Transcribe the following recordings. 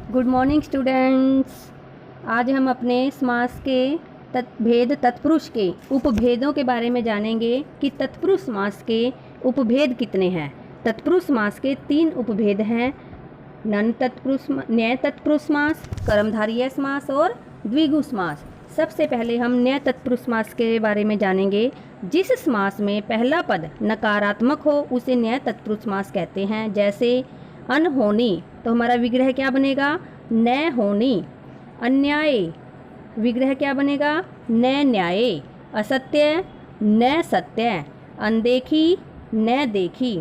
Good morning students. आज हम अपने समास के भेद तत्पुरुष के उपभेदों के बारे में जानेंगे कि तत्पुरुष समास के उपभेद कितने हैं। तत्पुरुष समास के 3 उपभेद हैं, न्याय तत्पुरुष समास, कर्मधारय समास और द्विगु समास। सबसे पहले हम न्याय तत्पुरुष समास के बारे में जानेंगे। जिस समास में पहला पद नकारात्मक हो उसे न्याय तत्पुरुष समास कहते हैं। जैसे अनहोनी, तो हमारा विग्रह क्या बनेगा? न होनी। अन्याय, विग्रह क्या बनेगा? न न्याय। असत्य, न सत्य। अनदेखी, न देखी।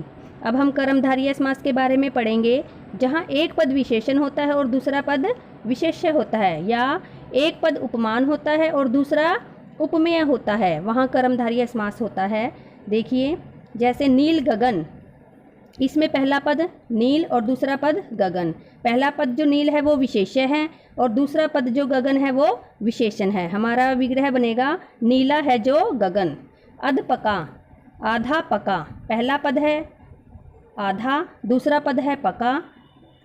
अब हम कर्मधारय समास के बारे में पढ़ेंगे, जहाँ एक पद विशेषण होता है और दूसरा पद विशेष्य होता है, या एक पद उपमान होता है और दूसरा उपमेय होता है, वहाँ कर्मधारय समास होता है। देखिए, जैसे नील गगन, इसमें पहला पद नील और दूसरा पद गगन। पहला पद जो नील है वो विशेष्य है और दूसरा पद जो गगन है वो विशेषण है। हमारा विग्रह बनेगा नीला है जो गगन। अध पका, आधा पका, पहला पद है आधा, दूसरा पद है पका।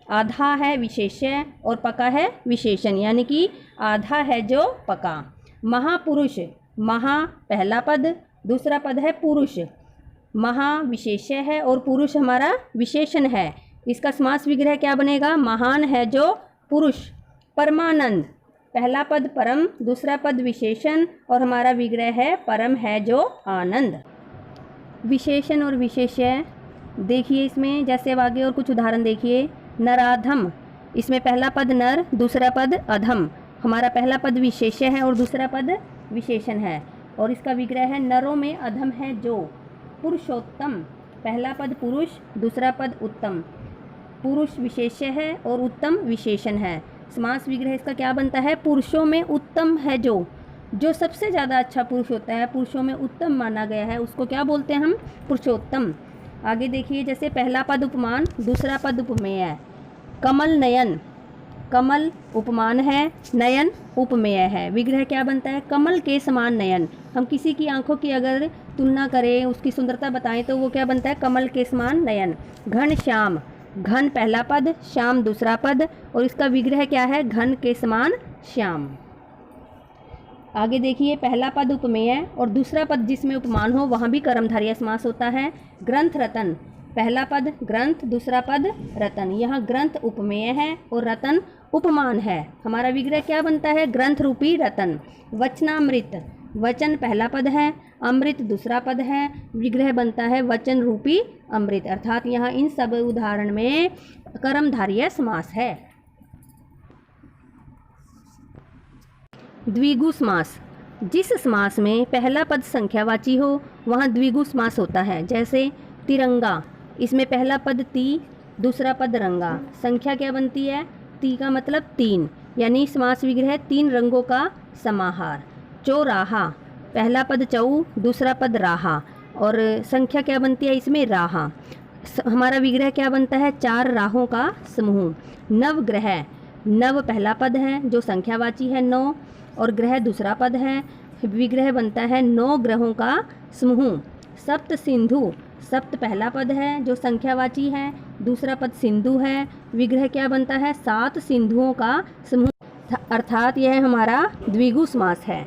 आधा है विशेष्य और पका है विशेषण, यानी कि आधा है जो पका। महापुरुष, महा पहला पद, दूसरा पद है पुरुष। महा विशेष्य है और पुरुष हमारा विशेषण है। इसका समास विग्रह क्या बनेगा? महान है जो पुरुष। परमानंद, पहला पद परम, दूसरा पद विशेषण और हमारा विग्रह है परम है जो आनंद। विशेषण और विशेष्य देखिए इसमें, जैसे अब आगे और कुछ उदाहरण देखिए। नराधम, इसमें पहला पद नर, दूसरा पद अधम। हमारा पहला पद विशेष्य है और दूसरा पद विशेषण है और इसका विग्रह है नरों में अधम है जो। पुरुषोत्तम, पहला पद पुरुष, दूसरा पद उत्तम। पुरुष विशेष्य है और उत्तम विशेषण है। समास विग्रह इसका क्या बनता है? पुरुषों में उत्तम है जो सबसे ज़्यादा अच्छा पुरुष होता है, पुरुषों में उत्तम माना गया है, उसको क्या बोलते हैं हम? पुरुषोत्तम। आगे देखिए, जैसे पहला पद उपमान, दूसरा पद उपमेय है। कमल नयन, कमल उपमान है, नयन उपमेय है। विग्रह क्या बनता है? कमल के समान नयन। हम किसी की आंखों की अगर तुलना करें, उसकी सुंदरता बताएं, तो वो क्या बनता है? कमल के समान नयन। घन श्याम, घन पहला पद, श्याम दूसरा पद और इसका विग्रह क्या है? घन के समान श्याम। आगे देखिए, पहला पद उपमेय और दूसरा पद जिसमें उपमान हो वहाँ भी कर्मधारय समास होता है। ग्रंथ रतन, पहला पद ग्रंथ, दूसरा पद रतन। यहाँ ग्रंथ उपमेय है और रतन उपमान है। हमारा विग्रह क्या बनता है? ग्रंथ रूपी रतन। वचनामृत, वचन पहला पद है, अमृत दूसरा पद है, विग्रह बनता है वचन रूपी अमृत। अर्थात यहाँ इन सब उदाहरण में कर्मधारय समास है। द्विगु समास, जिस समास में पहला पद संख्यावाची हो वहाँ द्विगु समास होता है। जैसे तिरंगा, इसमें पहला पद ती, दूसरा पद रंगा। संख्या क्या बनती है? ती का मतलब 3, यानी समास विग्रह 3 रंगों का समाहार। चौराहा, पहला पद चौ, दूसरा पद राहा और संख्या क्या बनती है इसमें? राहा। हमारा विग्रह क्या बनता है? 4 राहों का समूह। नवग्रह, नव पहला पद है जो संख्यावाची है 9 और ग्रह दूसरा पद है, विग्रह बनता है 9 ग्रहों का समूह। सप्त सिंधु, सप्त पहला पद है जो संख्यावाची है, दूसरा पद सिंधु है, विग्रह क्या बनता है? 7 सिंधुओं का समूह। अर्थात यह हमारा द्विगु समास है।